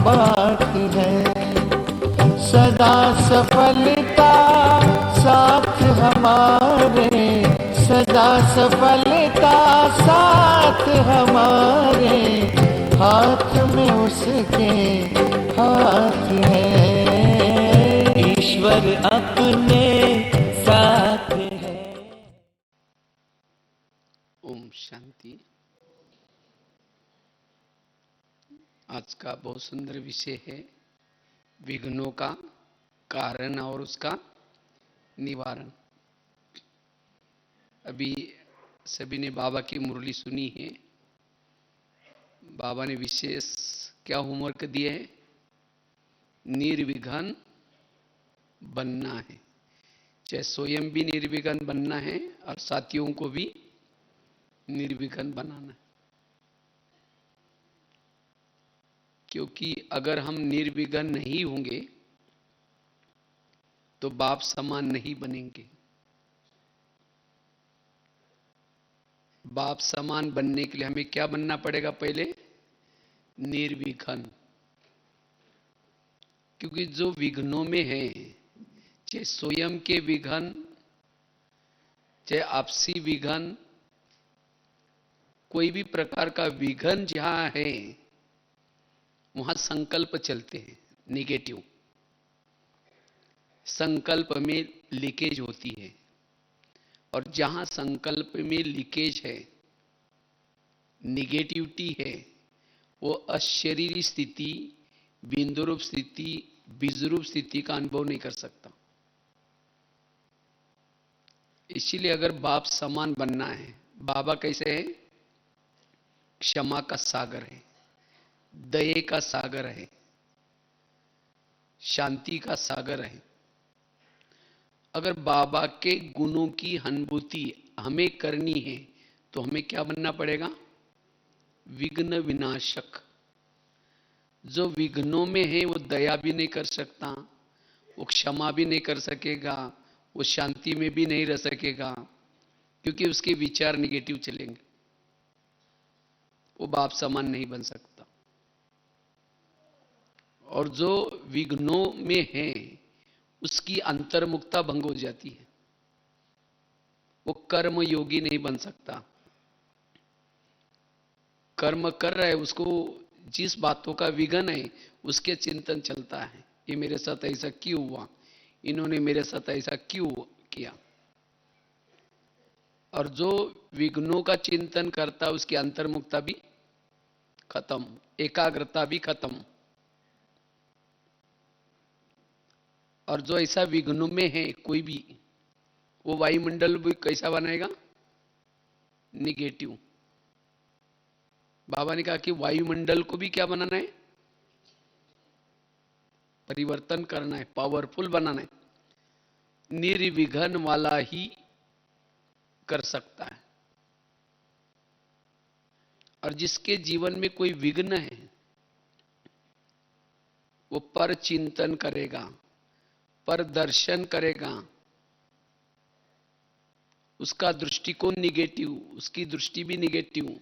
बात है। सदा सफलता साथ हमारे, सदा सफलता साथ हमारे, हाथ में उसके हाथ है। ईश्वर अपने साथ है। ओम शांति। आज का बहुत सुंदर विषय है विघ्नों का कारण और उसका निवारण। अभी सभी ने बाबा की मुरली सुनी है। बाबा ने विशेष क्या होमवर्क दिए है? निर्विघ्न बनना है। चाहे स्वयं भी निर्विघ्न बनना है और साथियों को भी निर्विघ्न बनाना है। क्योंकि अगर हम निर्विघ्न नहीं होंगे तो बाप समान नहीं बनेंगे। बाप समान बनने के लिए हमें क्या बनना पड़ेगा? पहले निर्विघ्न। क्योंकि जो विघ्नों में है, चाहे स्वयं के विघ्न, चाहे आपसी विघ्न, कोई भी प्रकार का विघ्न जहां है वहां संकल्प चलते हैं निगेटिव। संकल्प में लीकेज होती है और जहां संकल्प में लीकेज है, निगेटिविटी है, वो अशरीरी स्थिति, बिंदुरूप स्थिति, बीजरूप स्थिति का अनुभव नहीं कर सकता। इसीलिए अगर बाप समान बनना है, बाबा कैसे है? क्षमा का सागर है, दया का सागर है, शांति का सागर है। अगर बाबा के गुणों की अनुभूति हमें करनी है तो हमें क्या बनना पड़ेगा? विघ्न विनाशक। जो विघ्नों में है वो दया भी नहीं कर सकता, वो क्षमा भी नहीं कर सकेगा, वो शांति में भी नहीं रह सकेगा, क्योंकि उसके विचार निगेटिव चलेंगे। वो बाप समान नहीं बन सकता। और जो विघ्नों में है उसकी अंतर्मुखता भंग हो जाती है। वो कर्म योगी नहीं बन सकता। कर्म कर रहा है, उसको जिस बातों का विघ्न है उसके चिंतन चलता है। ये मेरे साथ ऐसा क्यों हुआ, इन्होंने मेरे साथ ऐसा क्यों किया। और जो विघ्नों का चिंतन करता उसकी अंतर्मुखता भी खत्म, एकाग्रता भी खत्म। और जो ऐसा विघ्नों में है कोई भी, वो वायुमंडल भी कैसा बनाएगा? निगेटिव। बाबा ने कहा कि वायुमंडल को भी क्या बनाना है? परिवर्तन करना है, पावरफुल बनाना है। निर्विघ्न वाला ही कर सकता है। और जिसके जीवन में कोई विघ्न है वो पर चिंतन करेगा, पर दर्शन करेगा। उसका दृष्टिकोण निगेटिव, उसकी दृष्टि भी निगेटिव,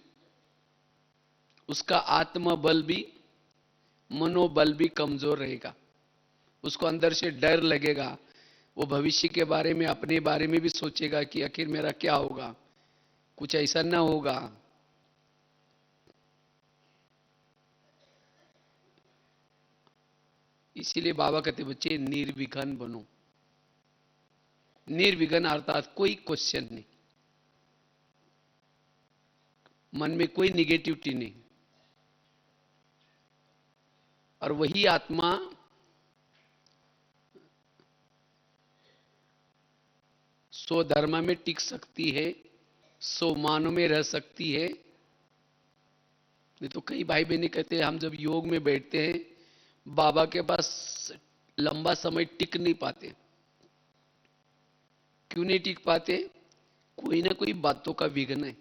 उसका आत्मबल भी, मनोबल भी कमजोर रहेगा। उसको अंदर से डर लगेगा। वो भविष्य के बारे में, अपने बारे में भी सोचेगा कि आखिर मेरा क्या होगा, कुछ ऐसा ना होगा। इसीलिए बाबा कहते बच्चे निर्विघ्न बनो। निर्विघ्न अर्थात कोई क्वेश्चन नहीं, मन में कोई निगेटिविटी नहीं। और वही आत्मा स्वधर्म में टिक सकती है, स्वमान में रह सकती है। नहीं तो कई भाई बहनी कहते हैं हम जब योग में बैठते हैं बाबा के पास लंबा समय टिक नहीं पाते। क्यों नहीं टिक पाते? कोई ना कोई बातों का विघ्न है।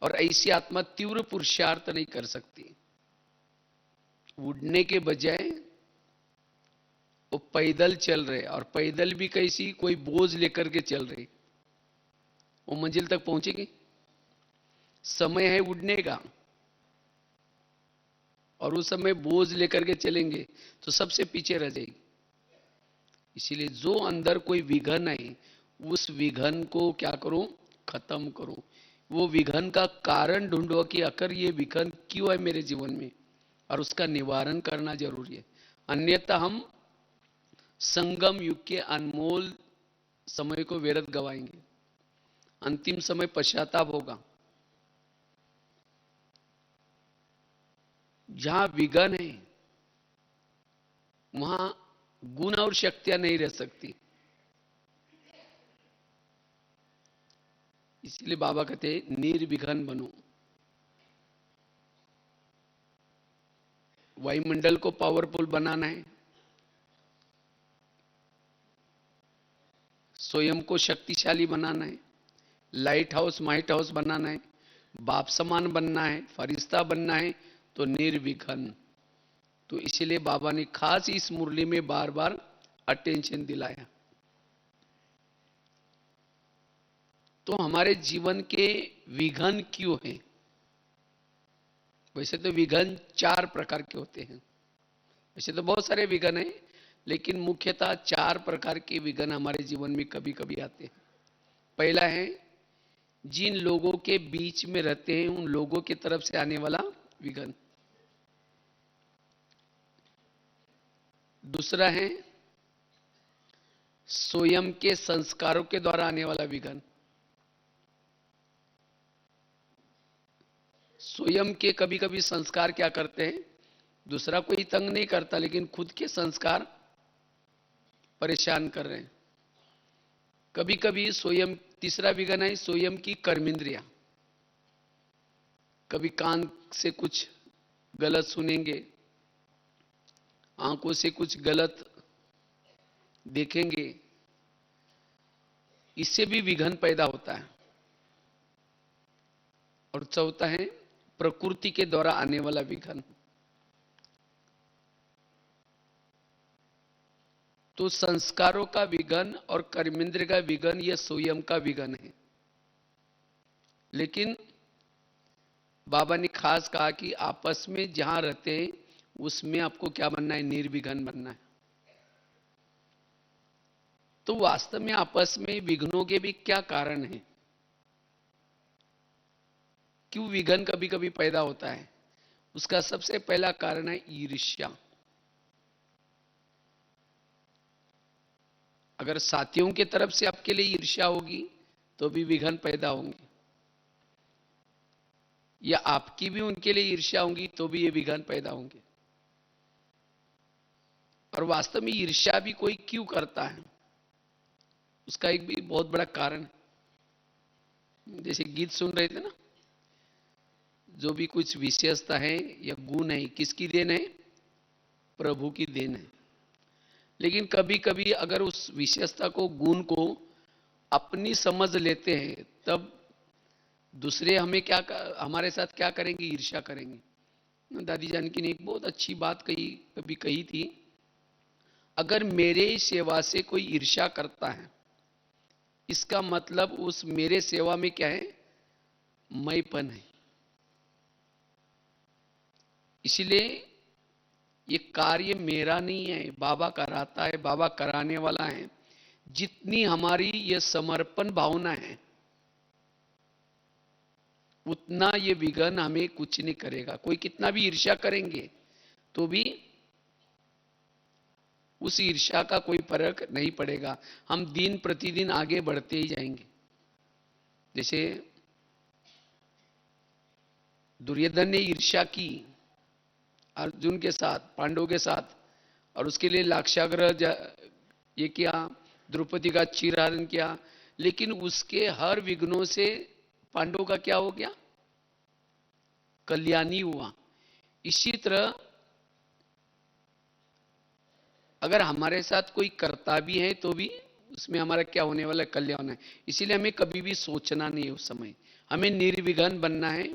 और ऐसी आत्मा तीव्र पुरुषार्थ नहीं कर सकती। उड़ने के बजाय वो पैदल चल रहे, और पैदल भी कैसी? कोई बोझ लेकर के चल रहे। वो मंजिल तक पहुंचेगी? समय है उड़ने का, और उस समय बोझ लेकर के चलेंगे तो सबसे पीछे रह जाएगी। इसीलिए जो अंदर कोई विघन है उस विघन को क्या करो, खत्म करो। वो विघन का कारण ढूंढो कि आखिर ये विघन क्यों है मेरे जीवन में, और उसका निवारण करना जरूरी है। अन्यथा हम संगम युग के अनमोल समय को व्यर्थ गवाएंगे, अंतिम समय पश्चाताप होगा। जहां विघन है वहां गुण और शक्तियां नहीं रह सकती। इसलिए बाबा कहते हैं निर्विघन बनो। वायुमंडल को पावरफुल बनाना है, स्वयं को शक्तिशाली बनाना है, लाइट हाउस माइट हाउस बनाना है, बाप समान बनना है, फरिश्ता बनना है, तो निर्विघन। तो इसलिए बाबा ने खास इस मुरली में बार बार अटेंशन दिलाया। तो हमारे जीवन के विघन क्यों हैं? वैसे तो विघन 4 प्रकार के होते हैं। वैसे तो बहुत सारे विघन हैं, लेकिन मुख्यतः 4 प्रकार के विघन हमारे जीवन में कभी कभी आते हैं। पहला है जिन लोगों के बीच में रहते हैं उन लोगों की तरफ से आने वाला विघन। दूसरा है स्वयं के संस्कारों के द्वारा आने वाला विघन। स्वयं के कभी कभी संस्कार क्या करते हैं, दूसरा कोई तंग नहीं करता, लेकिन खुद के संस्कार परेशान कर रहे हैं। कभी कभी स्वयं, तीसरा विघन है स्वयं की कर्मेंद्रियां। कभी कान से कुछ गलत सुनेंगे, आंखों से कुछ गलत देखेंगे, इससे भी विघन पैदा होता है। और चौथा है प्रकृति के द्वारा आने वाला विघन। तो संस्कारों का विघन और कर्मेंद्र का विघन यह स्वयं का विघन है। लेकिन बाबा ने खास कहा कि आपस में जहां रहते हैं उसमें आपको क्या बनना है, निर्विघन बनना है। तो वास्तव में आपस में विघ्नों के भी क्या कारण है, क्यों विघन कभी कभी पैदा होता है? उसका सबसे पहला कारण है ईर्ष्या। अगर साथियों की तरफ से आपके लिए ईर्ष्या होगी तो भी विघन पैदा होंगे, या आपकी भी उनके लिए ईर्ष्या होगी तो भी ये विघन पैदा होंगे। और वास्तव में ईर्ष्या भी कोई क्यों करता है, उसका एक भी बहुत बड़ा कारण है। जैसे गीत सुन रहे थे ना, जो भी कुछ विशेषता है या गुण है किसकी देन है, प्रभु की देन है। लेकिन कभी कभी अगर उस विशेषता को, गुण को अपनी समझ लेते हैं, तब दूसरे हमें क्या, हमारे साथ क्या करेंगे, ईर्ष्या करेंगे। दादी जानकी ने एक बहुत अच्छी बात कभी कही थी, अगर मेरे सेवा से कोई ईर्ष्या करता है इसका मतलब उस मेरे सेवा में क्या है, मैंपन है। इसलिए ये कार्य मेरा नहीं है, बाबा कराता है, बाबा कराने वाला है। जितनी हमारी ये समर्पण भावना है उतना ये विघन हमें कुछ नहीं करेगा। कोई कितना भी ईर्ष्या करेंगे तो भी उस ईर्ष्या का कोई फर्क नहीं पड़ेगा, हम दिन प्रतिदिन आगे बढ़ते ही जाएंगे। जैसे दुर्योधन ने ईर्ष्या की अर्जुन के साथ, पांडवों के साथ, और उसके लिए लाक्षागृह ये किया, द्रौपदी का चीरहरण किया, लेकिन उसके हर विघ्नों से पांडवों का क्या हो गया, कल्याणी हुआ। इसी तरह अगर हमारे साथ कोई करता भी है तो भी उसमें हमारा क्या होने वाला है, कल्याण है। इसीलिए हमें कभी भी सोचना नहीं है, उस समय हमें निर्विघन बनना है।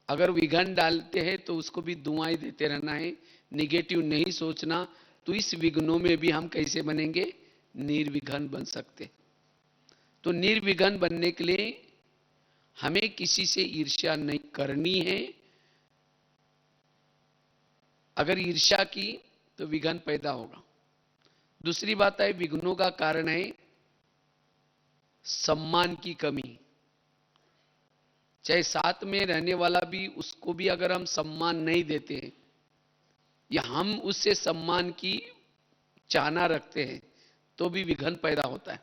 अगर विघन डालते हैं तो उसको भी दुआएं देते रहना है, निगेटिव नहीं सोचना। तो इस विघ्नों में भी हम कैसे बनेंगे, निर्विघन बन सकते। तो निर्विघन बनने के लिए हमें किसी से ईर्ष्या नहीं करनी है, अगर ईर्ष्या की तो विघ्न पैदा होगा। दूसरी बात है, विघ्नों का कारण है सम्मान की कमी। चाहे साथ में रहने वाला भी, उसको भी अगर हम सम्मान नहीं देते या हम उससे सम्मान की चाहना रखते हैं तो भी विघ्न पैदा होता है।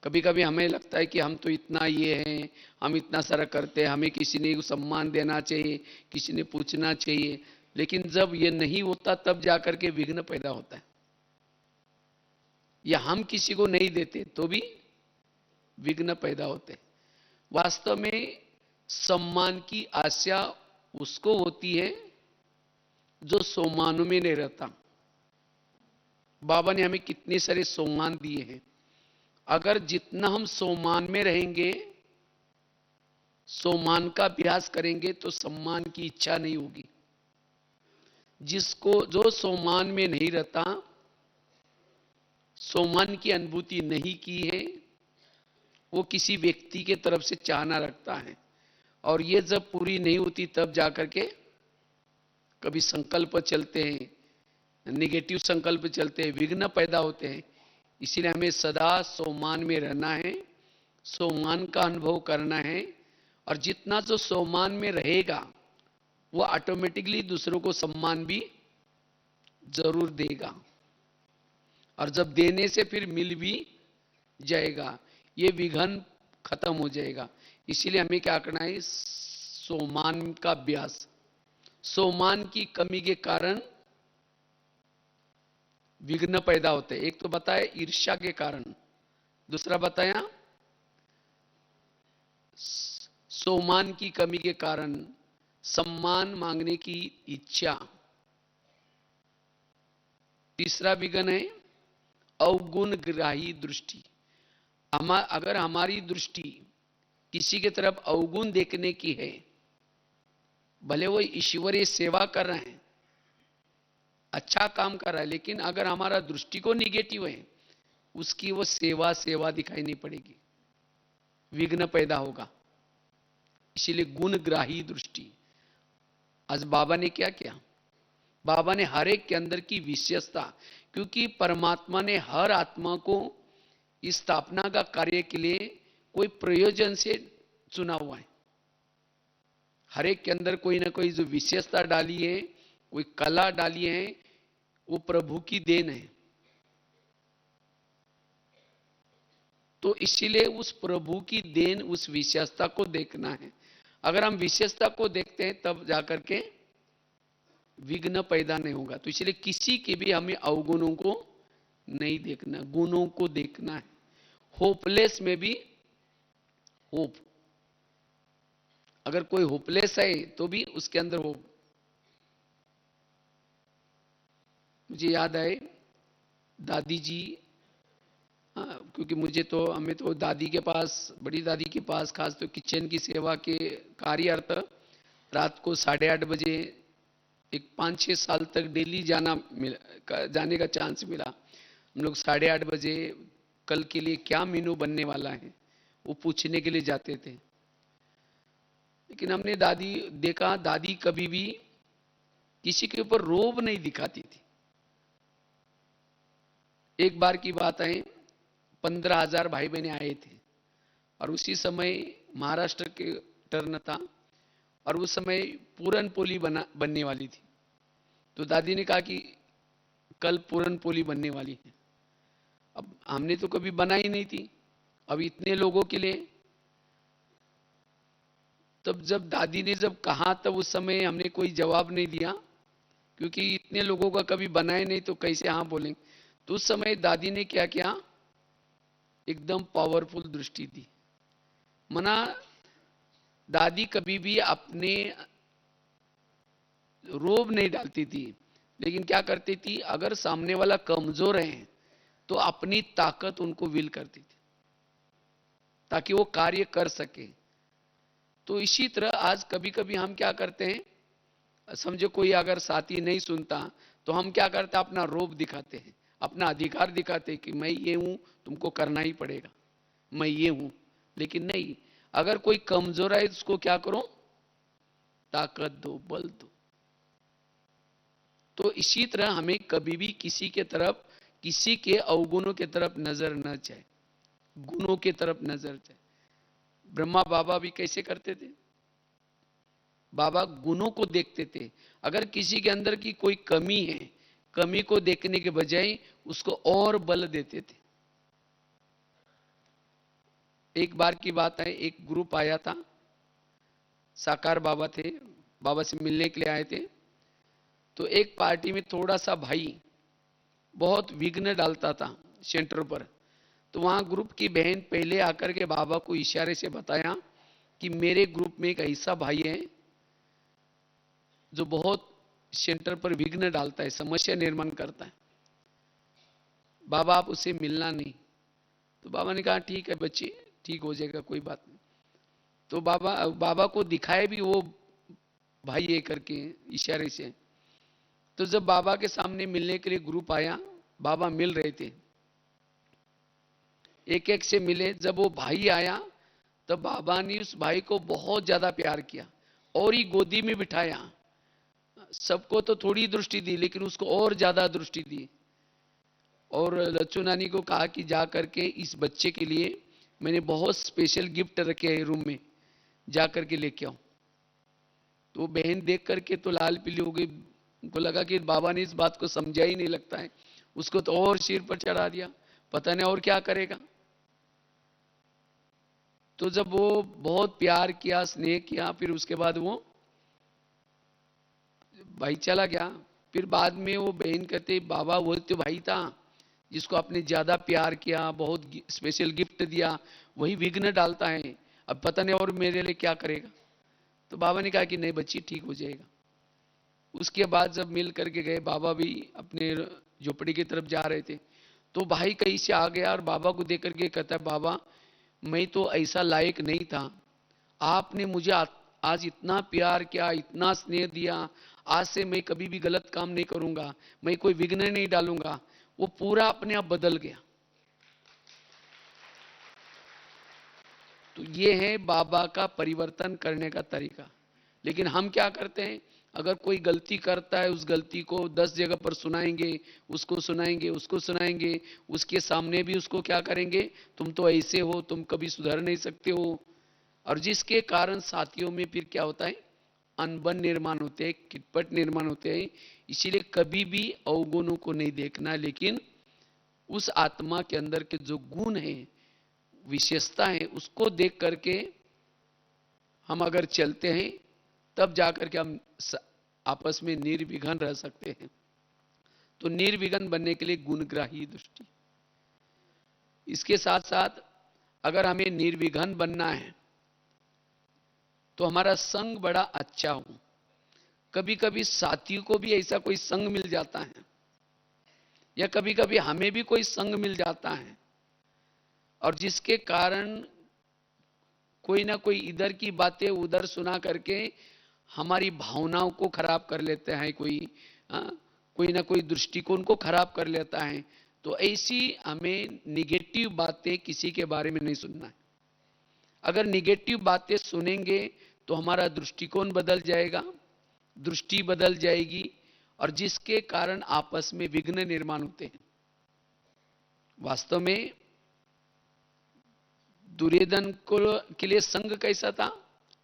कभी कभी हमें लगता है कि हम तो इतना ये हैं, हम इतना सारा करते हैं, हमें किसी ने सम्मान देना चाहिए, किसी ने पूछना चाहिए, लेकिन जब ये नहीं होता तब जाकर के विघ्न पैदा होता है। या हम किसी को नहीं देते तो भी विघ्न पैदा होते हैं। वास्तव में सम्मान की आशा उसको होती है जो सम्मान में नहीं रहता। बाबा ने हमें कितने सारे सम्मान दिए हैं, अगर जितना हम सम्मान में रहेंगे, सम्मान का अभ्यास करेंगे तो सम्मान की इच्छा नहीं होगी। जिसको जो सम्मान में नहीं रहता, सम्मान की अनुभूति नहीं की है, वो किसी व्यक्ति के तरफ से चाहना रखता है, और ये जब पूरी नहीं होती तब जाकर के कभी संकल्प चलते हैं, निगेटिव संकल्प चलते हैं, विघ्न पैदा होते हैं। इसीलिए हमें सदा सम्मान में रहना है, सम्मान का अनुभव करना है, और जितना जो सम्मान में रहेगा वो ऑटोमेटिकली दूसरों को सम्मान भी जरूर देगा, और जब देने से फिर मिल भी जाएगा, ये विघ्न खत्म हो जाएगा। इसीलिए हमें क्या करना है, सम्मान का अभ्यास। सम्मान की कमी के कारण विघ्न पैदा होते हैं। एक तो बताया ईर्ष्या के कारण, दूसरा बताया सम्मान की कमी के कारण सम्मान मांगने की इच्छा, तीसरा विघ्न है अवगुण ग्राही दृष्टि। अगर हमारी दृष्टि किसी के तरफ अवगुण देखने की है, भले वो ईश्वरीय सेवा कर रहे हैं, अच्छा काम कर रहा है, लेकिन अगर हमारा दृष्टि को निगेटिव है, उसकी वो सेवा दिखाई नहीं पड़ेगी, विघ्न पैदा होगा। इसीलिए गुणग्राही दृष्टि। आज बाबा ने क्या किया, बाबा ने हर एक के अंदर की विशेषता, क्योंकि परमात्मा ने हर आत्मा को इस स्थापना का कार्य के लिए कोई प्रयोजन से चुना हुआ है। हर एक के अंदर कोई ना कोई जो विशेषता डाली है, कोई कला डाली है, वो प्रभु की देन है। तो इसीलिए उस प्रभु की देन, उस विशेषता को देखना है। अगर हम विशेषता को देखते हैं तब जाकर के विघ्न पैदा नहीं होगा। तो इसलिए किसी के भी हमें अवगुणों को नहीं देखना, गुणों को देखना है। होपलेस में भी होप, अगर कोई होपलेस है तो भी उसके अंदर होप। मुझे याद आए दादी जी, क्योंकि हमें तो दादी के पास, बड़ी दादी के पास खास तो किचन की सेवा के कार्यार्थ रात को 8:30 बजे एक 5-6 साल तक डेली जाने का चांस मिला। हम लोग 8:30 बजे कल के लिए क्या मेनू बनने वाला है वो पूछने के लिए जाते थे। लेकिन हमने देखा दादी कभी भी किसी के ऊपर रोब नहीं दिखाती थी। एक बार की बात है, 15,000 भाई बहने आए थे, और उसी समय महाराष्ट्र के टर्न था, और उस समय पूरन पोली बनने वाली थी। तो दादी ने कहा कि कल पूरन पोली बनने वाली है। अब हमने तो कभी बनाई नहीं थी, अब इतने लोगों के लिए। तब जब दादी ने कहा तब उस समय हमने कोई जवाब नहीं दिया, क्योंकि इतने लोगों का कभी बनाए नहीं तो कैसे हाँ बोलेंगे। तो उस समय दादी ने क्या किया, एकदम पावरफुल दृष्टि दी। मना दादी कभी भी अपने रोब नहीं डालती थी, लेकिन क्या करती थी, अगर सामने वाला कमजोर है तो अपनी ताकत उनको विल करती थी ताकि वो कार्य कर सके। तो इसी तरह आज कभी कभी हम क्या करते हैं, समझो कोई अगर साथी नहीं सुनता तो हम क्या करते हैं, अपना रोब दिखाते हैं, अपना अधिकार दिखाते हैं कि मैं ये हूं, तुमको करना ही पड़ेगा, मैं ये हूं। लेकिन नहीं, अगर कोई कमजोर है उसको क्या करो, ताकत दो, बल दो। तो इसी तरह हमें कभी भी किसी के तरफ, किसी के अवगुणों के तरफ नजर न जाए, गुणों के तरफ नजर जाए। ब्रह्मा बाबा भी कैसे करते थे? बाबा गुणों को देखते थे। अगर किसी के अंदर की कोई कमी है, कमी को देखने के बजाय उसको और बल देते थे। एक बार की बात है, एक ग्रुप आया था, साकार बाबा थे, बाबा से मिलने के लिए आए थे। तो एक पार्टी में थोड़ा सा भाई बहुत विघ्न डालता था सेंटर पर। तो वहां ग्रुप की बहन पहले आकर के बाबा को इशारे से बताया कि मेरे ग्रुप में एक ऐसा भाई है जो बहुत सेंटर पर विघ्न डालता है, समस्या निर्माण करता है, बाबा आप उससे मिलना नहीं। तो बाबा ने कहा ठीक है बच्चे, ठीक हो जाएगा, कोई बात नहीं। तो बाबा को दिखाए भी वो भाई है करके इशारे से। तो जब बाबा के सामने मिलने के लिए ग्रुप आया, बाबा मिल रहे थे, एक एक से मिले। जब वो भाई आया तब बाबा ने उस भाई को बहुत ज्यादा प्यार किया और ही गोदी में बिठाया। सबको तो थोड़ी दृष्टि दी, लेकिन उसको और ज्यादा दृष्टि दी। और लच्छू नानी को कहा कि जा करके इस बच्चे के लिए मैंने बहुत स्पेशल गिफ्ट रखे हैं रूम में, जा करके लेके आओ। तो बहन देख करके तो लाल पीली हो गई, उनको लगा कि बाबा ने इस बात को समझा ही नहीं लगता है। उसको तो और सिर पर चढ़ा दिया, पता नहीं और क्या करेगा। तो जब वो बहुत प्यार किया, स्नेह किया, फिर उसके बाद वो भाई चला गया। फिर बाद में वो बहन कहते बाबा वो तो भाई था जिसको आपने ज्यादा प्यार किया, बहुत स्पेशल गिफ्ट दिया, वही विघ्न डालता है, अब पता नहीं और मेरे लिए क्या करेगा। तो बाबा ने कहा कि नहीं बच्ची, ठीक हो जाएगा। उसके बाद जब मिल करके गए, बाबा भी अपने झोपड़ी की तरफ जा रहे थे, तो भाई कहीं से आ गया और बाबा को देख करके कहता है बाबा मैं तो ऐसा लायक नहीं था, आपने मुझे आज इतना प्यार किया, इतना स्नेह दिया, आज से मैं कभी भी गलत काम नहीं करूंगा, मैं कोई विघ्न नहीं डालूंगा। वो पूरा अपने आप बदल गया। तो ये है बाबा का परिवर्तन करने का तरीका। लेकिन हम क्या करते हैं, अगर कोई गलती करता है उस गलती को 10 जगह पर सुनाएंगे, उसको सुनाएंगे, उसको सुनाएंगे, उसके सामने भी उसको क्या करेंगे, तुम तो ऐसे हो, तुम कभी सुधर नहीं सकते हो। और जिसके कारण साथियों में फिर क्या होता है, अनबन निर्माण होते हैं, किटपट निर्माण होते हैं। इसीलिए कभी भी अवगुणों को नहीं देखना, लेकिन उस आत्मा के अंदर के जो गुण है, विशेषता है, उसको देख करके हम अगर चलते हैं तब जाकर के हम आपस में निर्विघ्न रह सकते हैं। तो निर्विघ्न बनने के लिए गुणग्राही दृष्टि। इसके साथ साथ अगर हमें निर्विघ्न बनना है तो हमारा संग बड़ा अच्छा हो। कभी कभी साथियों को भी ऐसा कोई संग मिल जाता है, या कभी कभी हमें भी कोई संग मिल जाता है, और जिसके कारण कोई ना कोई इधर की बातें उधर सुना करके हमारी भावनाओं को खराब कर लेते हैं, कोई ना कोई दृष्टिकोण को खराब कर लेता है। तो ऐसी हमें निगेटिव बातें किसी के बारे में नहीं सुनना है। अगर निगेटिव बातें सुनेंगे तो हमारा दृष्टिकोण बदल जाएगा, दृष्टि बदल जाएगी, और जिसके कारण आपस में विघ्न निर्माण होते हैं। वास्तव में दुर्योधन के लिए संग कैसा था,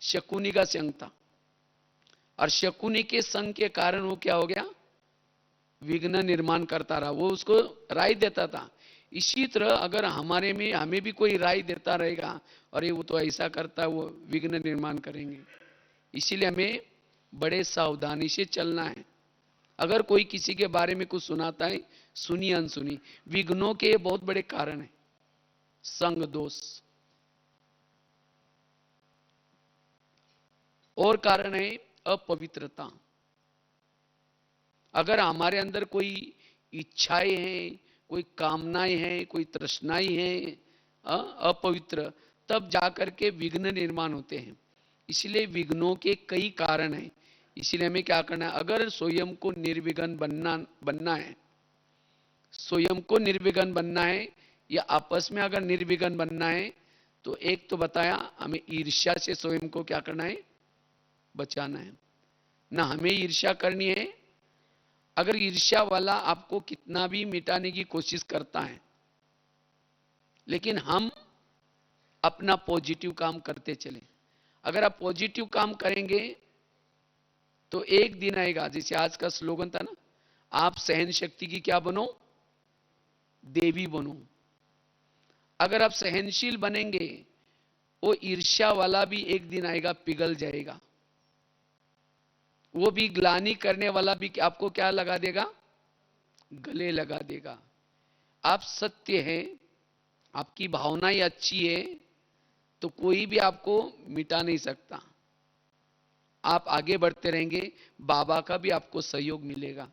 शकुनी का संग था, और शकुनी के संग के कारण वो क्या हो गया, विघ्न निर्माण करता रहा, वो उसको राय देता था। इसी तरह अगर हमारे में हमें भी कोई राय देता रहेगा, अरे वो तो ऐसा करता है, वो विघ्न निर्माण करेंगे। इसीलिए हमें बड़े सावधानी से चलना है। अगर कोई किसी के बारे में कुछ सुनाता है, सुनी अनसुनी, विघ्नों के बहुत बड़े कारण है संग दोष। और कारण है अपवित्रता। अगर हमारे अंदर कोई इच्छाएं हैं, कोई कामनाएं हैं, कोई तृष्णाएं हैं अपवित्र, तब जाकर के विघ्न निर्माण होते हैं। इसलिए विघ्नों के कई कारण हैं। इसलिए हमें क्या करना है, अगर स्वयं को निर्विघ्न बनना है, स्वयं को निर्विघ्न बनना है, या आपस में अगर निर्विघ्न बनना है, तो एक तो बताया हमें ईर्ष्या से स्वयं को क्या करना है, बचाना है। ना हमें ईर्ष्या करनी है अगर ईर्ष्या वाला आपको कितना भी मिटाने की कोशिश करता है, लेकिन हम अपना पॉजिटिव काम करते चले। अगर आप पॉजिटिव काम करेंगे तो एक दिन आएगा, जैसे आज का स्लोगन था ना, आप सहन शक्ति की क्या बनो, देवी बनो। अगर आप सहनशील बनेंगे, वो ईर्ष्या वाला भी एक दिन आएगा पिघल जाएगा। वो भी ग्लानि करने वाला भी आपको क्या लगा देगा, गले लगा देगा। आप सत्य हैं, आपकी भावनाएं अच्छी है, तो कोई भी आपको मिटा नहीं सकता। आप आगे बढ़ते रहेंगे, बाबा का भी आपको सहयोग मिलेगा।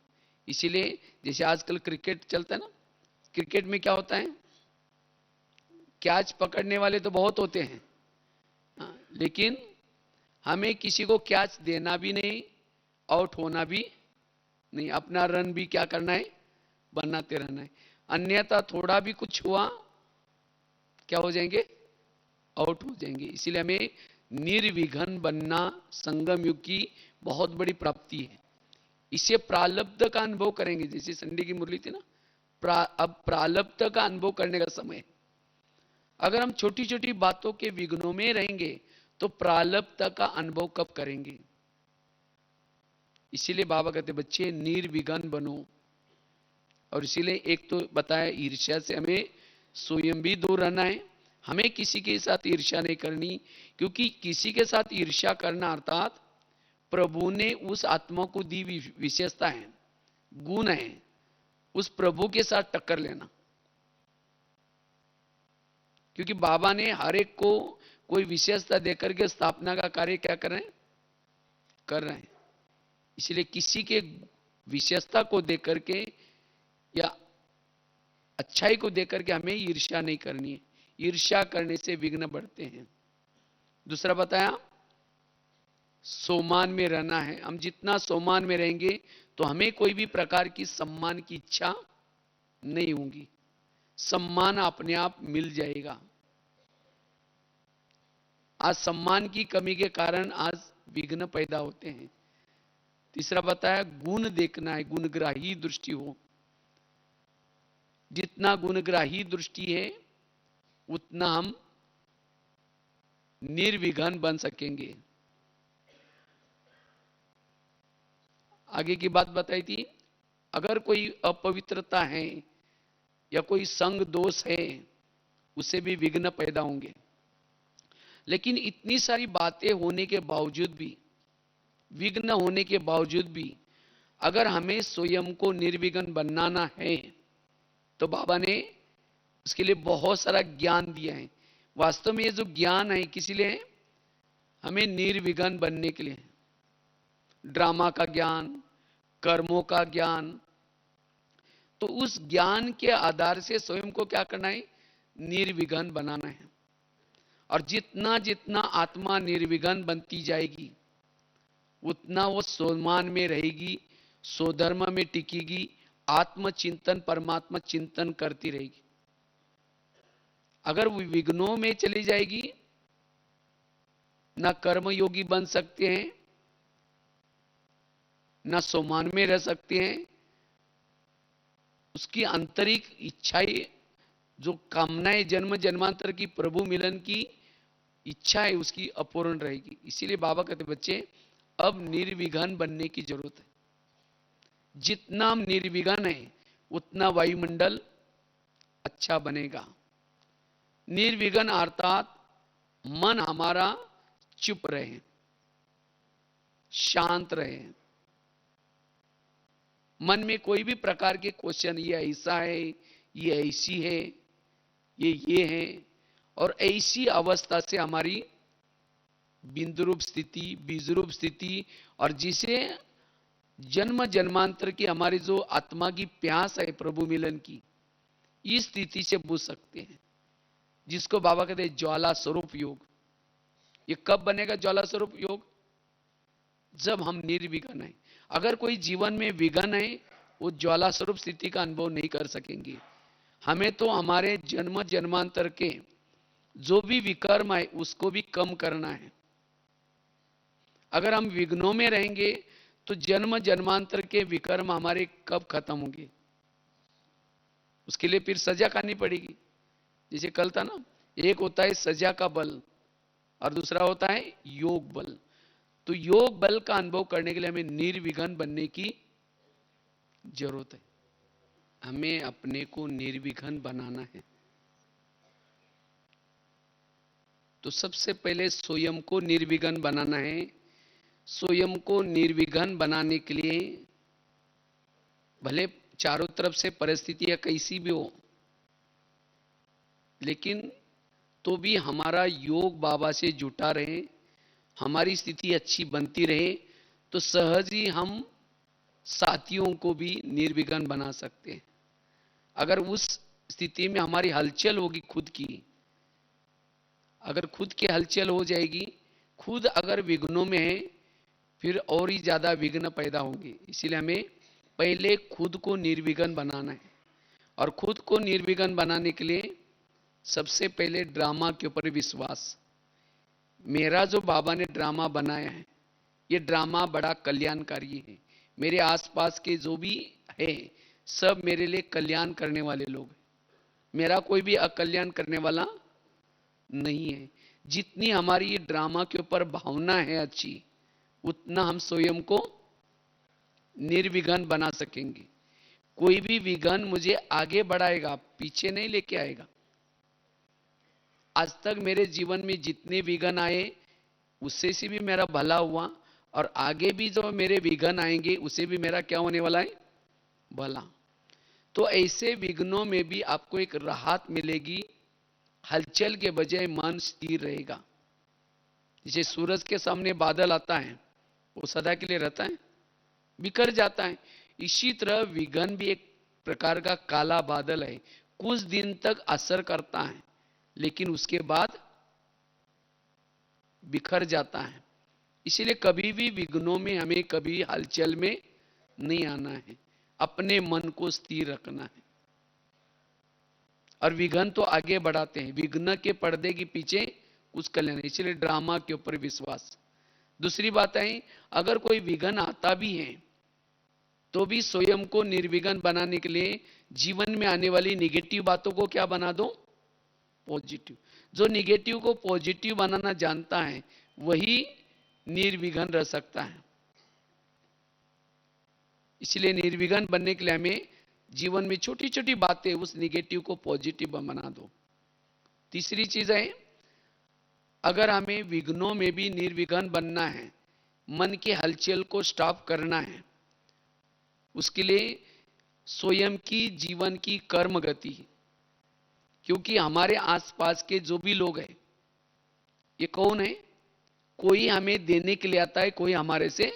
इसीलिए जैसे आजकल क्रिकेट चलता है ना, क्रिकेट में क्या होता है, कैच पकड़ने वाले तो बहुत होते हैं, लेकिन हमें किसी को कैच देना भी नहीं, आउट होना भी नहीं, अपना रन भी क्या करना है, बनाते रहना है। अन्यथा थोड़ा भी कुछ हुआ क्या हो जाएंगे, आउट हो जाएंगे। इसीलिए हमें निर्विघ्न बनना संगम युग की बहुत बड़ी प्राप्ति है। इसे प्रारब्ध का अनुभव करेंगे, जैसे संडे की मुरली थी ना, अब प्रारब्ध का अनुभव करने का समय है। अगर हम छोटी छोटी बातों के विघ्नों में रहेंगे तो प्रारब्ध का अनुभव कब करेंगे। इसीलिए बाबा कहते बच्चे निर्विघ्न बनो। और इसीलिए एक तो बताया, ईर्ष्या से हमें स्वयं भी दूर रहना है, हमें किसी के साथ ईर्ष्या नहीं करनी, क्योंकि किसी के साथ ईर्ष्या करना अर्थात प्रभु ने उस आत्मा को दी विशेषता है, गुण है, उस प्रभु के साथ टक्कर लेना। क्योंकि बाबा ने हर एक को कोई विशेषता देकर के स्थापना का कार्य क्या कर रहे हैं। इसलिए किसी के विशेषता को देकर के या अच्छाई को देकर के हमें ईर्ष्या नहीं करनी है। ईर्ष्या करने से विघ्न बढ़ते हैं। दूसरा बताया, सोमान में रहना है। हम जितना सोमान में रहेंगे तो हमें कोई भी प्रकार की सम्मान की इच्छा नहीं होगी, सम्मान अपने आप मिल जाएगा। आज सम्मान की कमी के कारण आज विघ्न पैदा होते हैं। तीसरा बताया, गुण देखना है, गुणग्राही दृष्टि हो। जितना गुणग्राही दृष्टि है उतना हम निर्विघ्न बन सकेंगे। आगे की बात बताई थी, अगर कोई अपवित्रता है या कोई संग दोष है, उससे भी विघ्न पैदा होंगे। लेकिन इतनी सारी बातें होने के बावजूद भी, विघ्न होने के बावजूद भी, अगर हमें स्वयं को निर्विघ्न बनाना है तो बाबा ने उसके लिए बहुत सारा ज्ञान दिया है। वास्तव में ये जो ज्ञान है किस लिए है, हमें निर्विघ्न बनने के लिए। ड्रामा का ज्ञान, कर्मों का ज्ञान, तो उस ज्ञान के आधार से स्वयं को क्या करना है, निर्विघ्न बनाना है। और जितना जितना आत्मा निर्विघ्न बनती जाएगी उतना वो सोमान में रहेगी, स्वधर्म में टिकेगी, आत्मचिंतन परमात्मा चिंतन करती रहेगी। अगर वो विघ्नों में चली जाएगी, ना कर्मयोगी बन सकते हैं, ना सोमान में रह सकते हैं। उसकी आंतरिक इच्छाएं, जो कामनाएं जन्म जन्मांतर की प्रभु मिलन की इच्छा है, उसकी अपूर्ण रहेगी। इसीलिए बाबा कहते बच्चे अब निर्विघ्न बनने की जरूरत है। जितना हम निर्विघ्न है उतना वायुमंडल अच्छा बनेगा। निर्विघ्न अर्थात मन हमारा चुप रहे, शांत रहे, मन में कोई भी प्रकार के क्वेश्चन, ये ऐसा है, ये ऐसी है, ये है, और ऐसी अवस्था से हमारी बिंदुरूप स्थिति, बीजरूप स्थिति, और जिसे जन्म जन्मांतर की हमारी जो आत्मा की प्यास है प्रभु मिलन की, इस स्थिति से बुझ सकते हैं, जिसको बाबा कहते हैं ज्वाला स्वरूप योग। ये कब बनेगा ज्वाला स्वरूप योग? जब हम निर्विघ्न हैं। अगर कोई जीवन में विघ्न है, वो ज्वाला स्वरूप स्थिति का अनुभव नहीं कर सकेंगे। हमें तो हमारे जन्म जन्मांतर के जो भी विकर्म है उसको भी कम करना है। अगर हम विघ्नों में रहेंगे तो जन्म जन्मांतर के विकर्म हमारे कब खत्म होंगे? उसके लिए फिर सजा खानी पड़ेगी। जैसे कल था ना, एक होता है सजा का बल और दूसरा होता है योग बल। तो योग बल का अनुभव करने के लिए हमें निर्विघ्न बनने की जरूरत है। हमें अपने को निर्विघ्न बनाना है। तो सबसे पहले स्वयं को निर्विघ्न बनाना है। स्वयं को निर्विघ्न बनाने के लिए भले चारों तरफ से परिस्थितियां कैसी भी हो, लेकिन तो भी हमारा योग बाबा से जुटा रहे, हमारी स्थिति अच्छी बनती रहे, तो सहज ही हम साथियों को भी निर्विघ्न बना सकते हैं। अगर उस स्थिति में हमारी हलचल होगी खुद की, अगर खुद की हलचल हो जाएगी, खुद अगर विघ्नों में है, फिर और ही ज्यादा विघ्न पैदा होंगे। इसीलिए हमें पहले खुद को निर्विघ्न बनाना है। और खुद को निर्विघ्न बनाने के लिए सबसे पहले ड्रामा के ऊपर विश्वास। मेरा जो बाबा ने ड्रामा बनाया है, ये ड्रामा बड़ा कल्याणकारी है। मेरे आसपास के जो भी है सब मेरे लिए कल्याण करने वाले लोग हैं। मेरा कोई भी अकल्याण करने वाला नहीं है। जितनी हमारी ये ड्रामा के ऊपर भावना है अच्छी, उतना हम स्वयं को निर्विघ्न बना सकेंगे। कोई भी विघ्न मुझे आगे बढ़ाएगा, पीछे नहीं लेके आएगा। आज तक मेरे जीवन में जितने विघ्न आए, उससे से भी मेरा भला हुआ, और आगे भी जो मेरे विघ्न आएंगे उससे भी मेरा क्या होने वाला है? भला। तो ऐसे विघ्नों में भी आपको एक राहत मिलेगी। हलचल के बजाय मन स्थिर रहेगा। जैसे सूरज के सामने बादल आता है, वो सदा के लिए रहता है? बिखर जाता है। इसी तरह विघ्न भी एक प्रकार का काला बादल है, कुछ दिन तक असर करता है, लेकिन उसके बाद बिखर जाता है। इसीलिए कभी भी विघ्नों में हमें कभी हलचल में नहीं आना है, अपने मन को स्थिर रखना है। और विघ्न तो आगे बढ़ाते हैं, विघ्न के पर्दे के पीछे कुछ कल्याण। इसलिए ड्रामा के ऊपर विश्वास। दूसरी बात है, अगर कोई विघ्न आता भी है तो भी स्वयं को निर्विघ्न बनाने के लिए जीवन में आने वाली निगेटिव बातों को क्या बना दो? पॉजिटिव। जो निगेटिव को पॉजिटिव बनाना जानता है वही निर्विघ्न रह सकता है। इसलिए निर्विघ्न बनने के लिए हमें जीवन में छोटी छोटी बातें उस निगेटिव को पॉजिटिव बना दो। तीसरी चीज है, अगर हमें विघ्नों में भी निर्विघ्न बनना है, मन के हलचल को स्टॉप करना है, उसके लिए स्वयं की जीवन की कर्म गति। क्योंकि हमारे आसपास के जो भी लोग हैं, ये कौन है? कोई हमें देने के लिए आता है, कोई हमारे से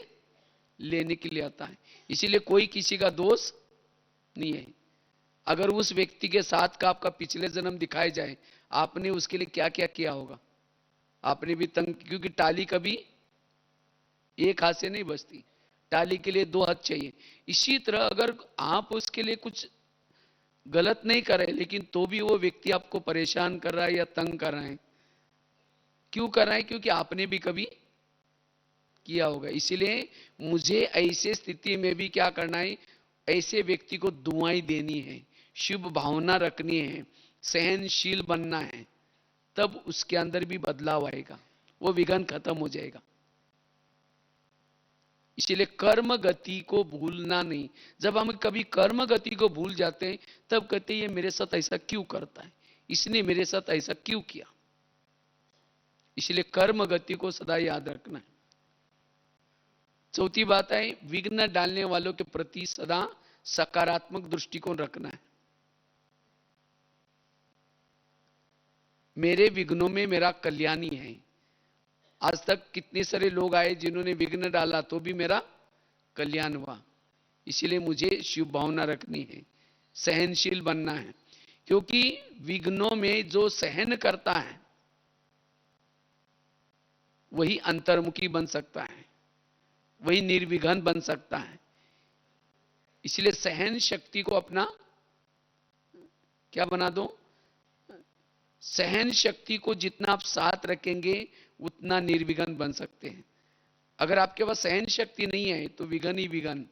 लेने के लिए आता है। इसीलिए कोई किसी का दोष नहीं है। अगर उस व्यक्ति के साथ का आपका पिछले जन्म दिखाया जाए, आपने उसके लिए क्या क्या किया होगा? आपने भी तंग, क्योंकि टाली कभी एक हाथ से नहीं बजती, टाली के लिए दो हाथ चाहिए। इसी तरह अगर आप उसके लिए कुछ गलत नहीं कर रहे, लेकिन तो भी वो व्यक्ति आपको परेशान कर रहा है या तंग कर रहा है, क्यों कर रहा है? क्योंकि आपने भी कभी किया होगा। इसीलिए मुझे ऐसे स्थिति में भी क्या करना है? ऐसे व्यक्ति को दुआएं देनी है, शुभ भावना रखनी है, सहनशील बनना है, तब उसके अंदर भी बदलाव आएगा, वो विघ्न खत्म हो जाएगा। इसलिए कर्म गति को भूलना नहीं। जब हम कभी कर्म गति को भूल जाते हैं, तब कहते हैं ये मेरे साथ ऐसा क्यों करता है, इसने मेरे साथ ऐसा क्यों किया। इसलिए कर्म गति को सदा याद रखना है। चौथी बात है, विघ्न डालने वालों के प्रति सदा सकारात्मक दृष्टिकोण रखना है। मेरे विघ्नों में मेरा कल्याणी है। आज तक कितने सारे लोग आए जिन्होंने विघ्न डाला तो भी मेरा कल्याण हुआ। इसीलिए मुझे शुभ भावना रखनी है, सहनशील बनना है। क्योंकि विघ्नों में जो सहन करता है वही अंतर्मुखी बन सकता है, वही निर्विघ्न बन सकता है। इसलिए सहन शक्ति को अपना क्या बना दो? सहन शक्ति को जितना आप साथ रखेंगे उतना निर्विघ्न बन सकते हैं। अगर आपके पास सहन शक्ति नहीं है तो विघन ही विघन,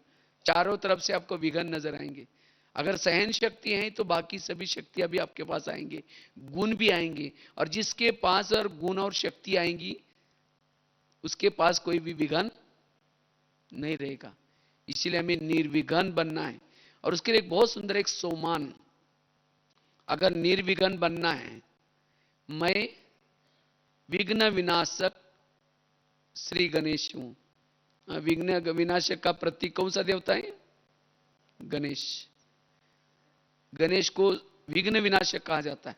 चारों तरफ से आपको विघन नजर आएंगे। अगर सहन शक्ति है तो बाकी सभी शक्तियां भी आपके पास आएंगे, गुण भी आएंगे, और जिसके पास और गुण और शक्ति आएंगी उसके पास कोई भी विघन नहीं रहेगा। इसीलिए हमें निर्विघन बनना है। और उसके लिए एक बहुत सुंदर एक सोमान, अगर निर्विघन बनना है, मैं विघ्न विनाशक श्री गणेश हूं। विघ्न विनाशक का प्रतीक कौन सा देवता है? गणेश। गणेश को विघ्न विनाशक कहा जाता है।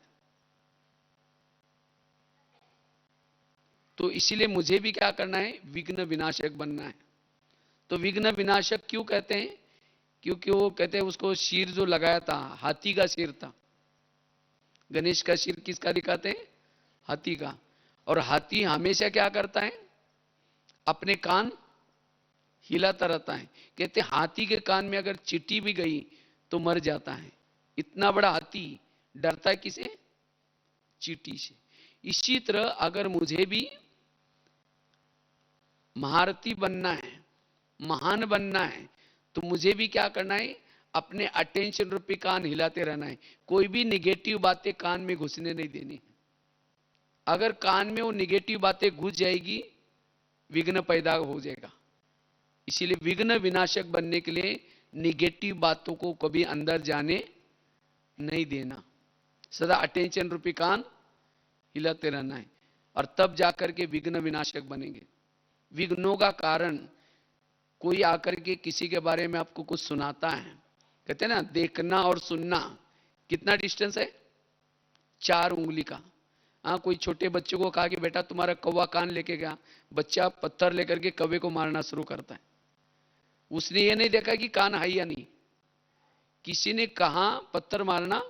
तो इसीलिए मुझे भी क्या करना है? विघ्न विनाशक बनना है। तो विघ्न विनाशक क्यों कहते हैं? क्योंकि वो कहते हैं उसको सिर जो लगाया था हाथी का सिर था। गणेश का सिर किसका दिखाते हैं? हाथी का। और हाथी हमेशा क्या करता है? अपने कान हिलाता रहता है। कहते हैं हाथी के कान में अगर चींटी भी गई तो मर जाता है। इतना बड़ा हाथी डरता है किसे? चींटी से। इसी तरह अगर मुझे भी महारथी बनना है, महान बनना है, तो मुझे भी क्या करना है? अपने अटेंशन रूपी कान हिलाते रहना है। कोई भी निगेटिव बातें कान में घुसने नहीं देनी। अगर कान में वो निगेटिव बातें घुस जाएगी, विघ्न पैदा हो जाएगा। इसीलिए विघ्न विनाशक बनने के लिए निगेटिव बातों को कभी अंदर जाने नहीं देना। सदा अटेंशन रूपी कान हिलाते रहना है, और तब जाकर के विघ्न विनाशक बनेंगे। विघ्नों का कारण, कोई आकर के किसी के बारे में आपको कुछ सुनाता है, कहते हैं ना देखना और सुनना कितना डिस्टेंस है? 4 उंगली का। हाँ, कोई छोटे बच्चों को कहा कि बेटा तुम्हारा कौवा कान लेके गया, बच्चा पत्थर लेकर के कौवे को मारना शुरू करता है। उसने ये नहीं देखा कि कान है या नहीं, किसी ने कहा पत्थर मारना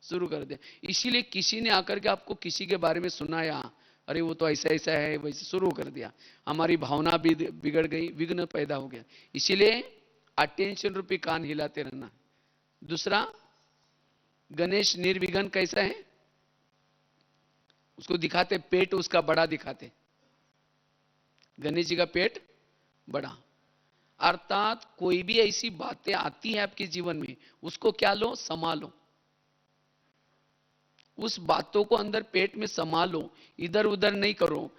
शुरू कर दिया। इसीलिए किसी ने आकर के आपको किसी के बारे में सुनाया, अरे वो तो ऐसा ऐसा है, वैसे शुरू कर दिया, हमारी भावना भी बिगड़ गई, विघ्न पैदा हो गया। इसीलिए अटेंशन रूपी कान हिलाते रहना। दूसरा, गणेश निर्विघ्न कैसा है? उसको दिखाते पेट उसका बड़ा दिखाते। गणेश जी का पेट बड़ा, अर्थात कोई भी ऐसी बातें आती है आपके जीवन में, उसको क्या लो? संभालो। उस बातों को अंदर पेट में संभालो, इधर उधर नहीं करो।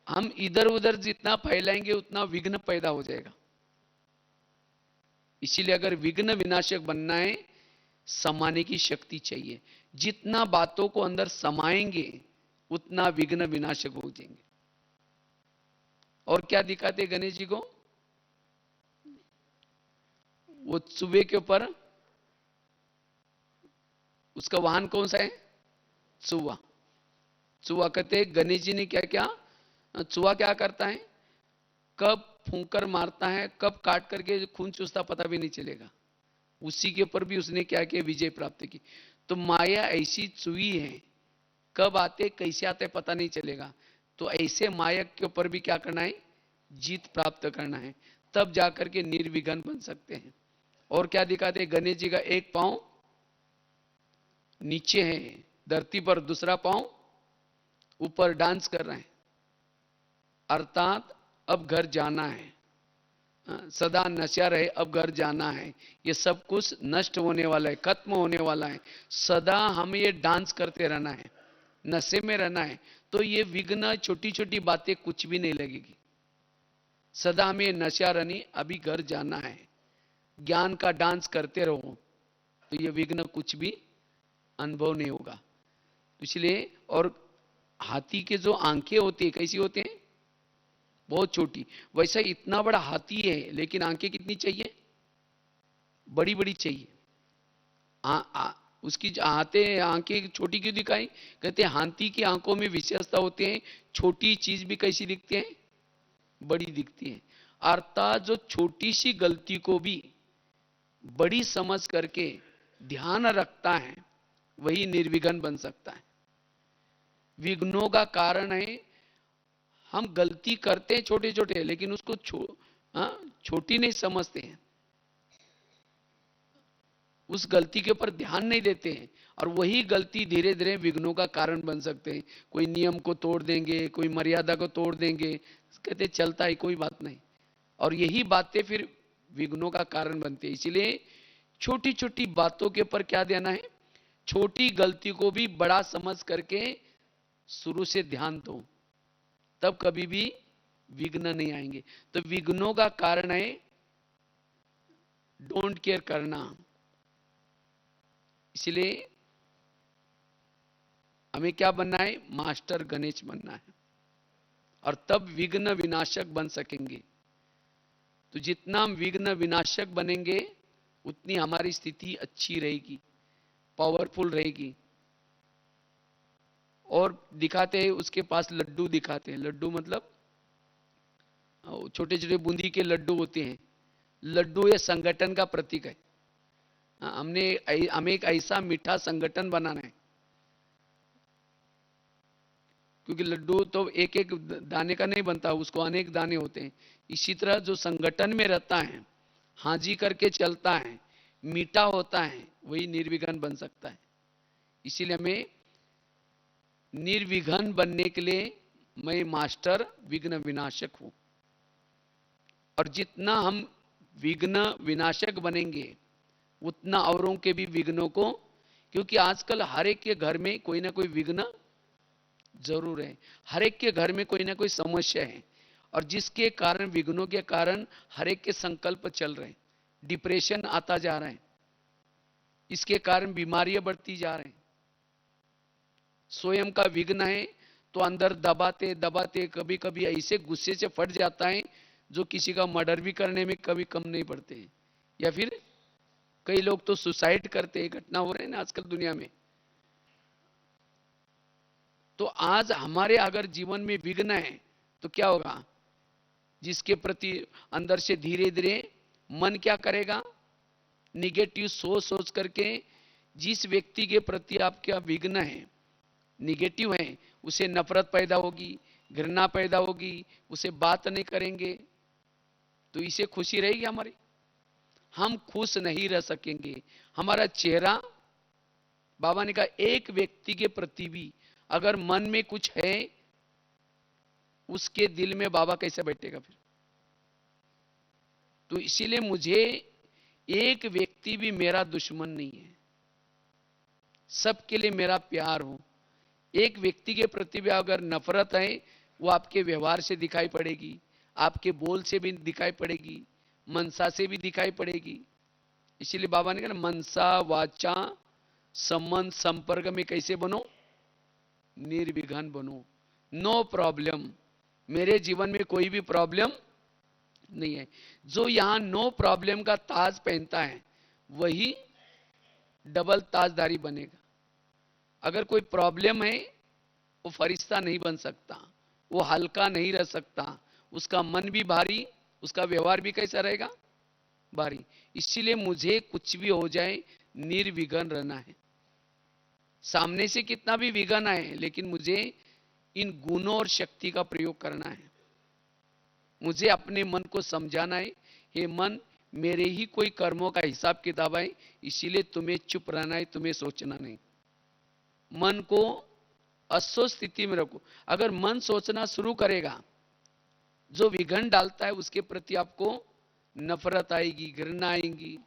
हम इधर उधर जितना फैलाएंगे उतना विघ्न पैदा हो जाएगा। इसीलिए अगर विघ्न विनाशक बनना है, समाने की शक्ति चाहिए। जितना बातों को अंदर समाएंगे उतना विघ्न विनाशक हो जाएंगे। और क्या दिखाते गणेश जी को? वो चूहे के ऊपर, उसका वाहन कौन सा है? चूहा। चूहा कहते हैं गणेश जी ने क्या क्या? चूहा क्या करता है? कब फूंकर मारता है, कब काट करके खून चूसता पता भी नहीं चलेगा। उसी के ऊपर भी उसने क्या किया? विजय प्राप्त की। तो माया ऐसी चूही है, कब आते कैसे आते पता नहीं चलेगा। तो ऐसे माया के ऊपर भी क्या करना है? जीत प्राप्त करना है, तब जाकर के निर्विघ्न बन सकते हैं। और क्या दिखाते हैं? गणेश जी का एक पांव नीचे है धरती पर, दूसरा पांव ऊपर डांस कर रहे हैं। अर्थात अब घर जाना है, सदा नशा रहे, अब घर जाना है। ये सब कुछ नष्ट होने वाला है, खत्म होने वाला है। सदा हमें ये डांस करते रहना है, नशे में रहना है। तो ये विघ्न, छोटी छोटी बातें कुछ भी नहीं लगेगी। सदा हमें नशा रहनी, अभी घर जाना है, ज्ञान का डांस करते रहो, तो ये विघ्न कुछ भी अनुभव नहीं होगा। इसलिए, और हाथी के जो आंखें होती है कैसी होती हैं? बहुत छोटी। वैसा इतना बड़ा हाथी है लेकिन आंखें कितनी चाहिए? बड़ी बड़ी चाहिए। उसकी आंखें छोटी क्यों दिखाई? कहते हैं हाथी की आंखों में विशेषता होती है, छोटी चीज भी कैसी दिखती है? बड़ी दिखती है। अर्थात जो छोटी सी गलती को भी बड़ी समझ करके ध्यान रखता है वही निर्विघ्न बन सकता है। विघ्नों का कारण है हम गलती करते हैं छोटे छोटे, लेकिन उसको छोटी नहीं समझते हैं। उस गलती के ऊपर ध्यान नहीं देते हैं, और वही गलती धीरे धीरे विघ्नों का कारण बन सकते हैं। कोई नियम को तोड़ देंगे, कोई मर्यादा को तोड़ देंगे, कहते चलता है, कोई बात नहीं, और यही बातें फिर विघ्नों का कारण बनती है। इसलिए छोटी छोटी बातों के ऊपर क्या देना है, छोटी गलती को भी बड़ा समझ करके शुरू से ध्यान दो, तब कभी भी विघ्न नहीं आएंगे। तो विघ्नों का कारण है डोंट केयर करना। इसलिए हमें क्या बनना है, मास्टर गणेश बनना है, और तब विघ्न विनाशक बन सकेंगे। तो जितना हम विघ्न विनाशक बनेंगे उतनी हमारी स्थिति अच्छी रहेगी, पावरफुल रहेगी। और दिखाते हैं उसके पास लड्डू दिखाते हैं, लड्डू मतलब छोटे छोटे बूंदी के लड्डू होते हैं। लड्डू ये संगठन का प्रतीक है। हमें एक ऐसा मीठा संगठन बनाना है, क्योंकि लड्डू तो एक एक दाने का नहीं बनता, उसको अनेक दाने होते हैं। इसी तरह जो संगठन में रहता है, हाजी करके चलता है, मीठा होता है, वही निर्विघ्न बन सकता है। इसीलिए हमें निर्विघ्न बनने के लिए मैं मास्टर विघ्न विनाशक हूं। और जितना हम विघ्न विनाशक बनेंगे उतना औरों के भी विघ्नों को, क्योंकि आजकल हर एक के घर में कोई ना कोई विघ्न जरूर है, हर एक के घर में कोई ना कोई समस्या है, और जिसके कारण, विघ्नों के कारण हर एक के संकल्प चल रहे हैं, डिप्रेशन आता जा रहा है, इसके कारण बीमारियां बढ़ती जा रही हैं। स्वयं का विघ्न है तो अंदर दबाते दबाते कभी कभी ऐसे गुस्से से फट जाता है जो किसी का मर्डर भी करने में कभी कम नहीं पड़ते हैं, या फिर कई लोग तो सुसाइड करते हैं, घटना हो रहे हैं ना आजकल दुनिया में। तो आज हमारे अगर जीवन में विघ्न है तो क्या होगा, जिसके प्रति अंदर से धीरे धीरे मन क्या करेगा, निगेटिव सोच सोच करके, जिस व्यक्ति के प्रति आपका विघ्न है, निगेटिव है, उसे नफरत पैदा होगी, घृणा पैदा होगी, उसे बात नहीं करेंगे, तो इसे खुशी रहेगी हमारी, हम खुश नहीं रह सकेंगे। हमारा चेहरा, बाबा ने कहा एक व्यक्ति के प्रति भी अगर मन में कुछ है, उसके दिल में बाबा कैसे बैठेगा फिर। तो इसीलिए मुझे एक व्यक्ति भी मेरा दुश्मन नहीं है, सबके लिए मेरा प्यार हो। एक व्यक्ति के प्रति भी अगर नफरत है, वो आपके व्यवहार से दिखाई पड़ेगी, आपके बोल से भी दिखाई पड़ेगी, मनसा से भी दिखाई पड़ेगी। इसीलिए बाबा ने कहा मनसा वाचा संबंध संपर्क में कैसे बनो, निर्विघ्न बनो, नो प्रॉब्लम। मेरे जीवन में कोई भी प्रॉब्लम नहीं है। जो यहां नो प्रॉब्लम का ताज पहनता है वही डबल ताजदारी बनेगा। अगर कोई प्रॉब्लम है वो फरिश्ता नहीं बन सकता, वो हल्का नहीं रह सकता, उसका मन भी भारी, उसका व्यवहार भी कैसा रहेगा, भारी। इसीलिए मुझे कुछ भी हो जाए निर्विघ्न रहना है। सामने से कितना भी विघ्न आए, लेकिन मुझे इन गुणों और शक्ति का प्रयोग करना है। मुझे अपने मन को समझाना है, हे मन, मेरे ही कोई कर्मों का हिसाब किताब है, इसीलिए तुम्हें चुप रहना है, तुम्हें सोचना नहीं। मन को अस्वस्थ स्थिति में रखो। अगर मन सोचना शुरू करेगा, जो विघ्न डालता है उसके प्रति आपको नफरत आएगी, घृणा आएगी,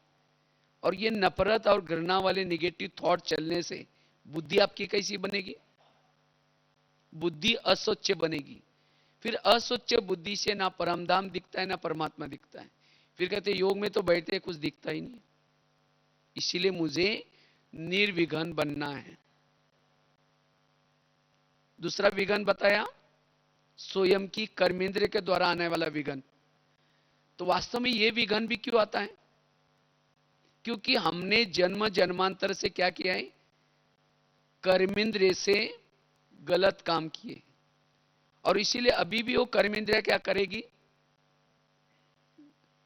और ये नफरत और घृणा वाले निगेटिव थॉट चलने से बुद्धि आपकी कैसी बनेगी, बुद्धि अस्वच्छ बनेगी। फिर अस्वच्छ बुद्धि से ना परमधाम दिखता है ना परमात्मा दिखता है। फिर कहते योग में तो बैठे कुछ दिखता ही नहीं। इसीलिए मुझे निर्विघ्न बनना है। दूसरा विघ्न बताया, स्वयं की कर्मेंद्रिय के द्वारा आने वाला विघ्न। तो वास्तव में ये विघ्न भी क्यों आता है, क्योंकि हमने जन्म जन्मांतर से क्या किया है, कर्मेंद्रिय से गलत काम किए, और इसीलिए अभी भी वो कर्मेंद्रिय क्या करेगी,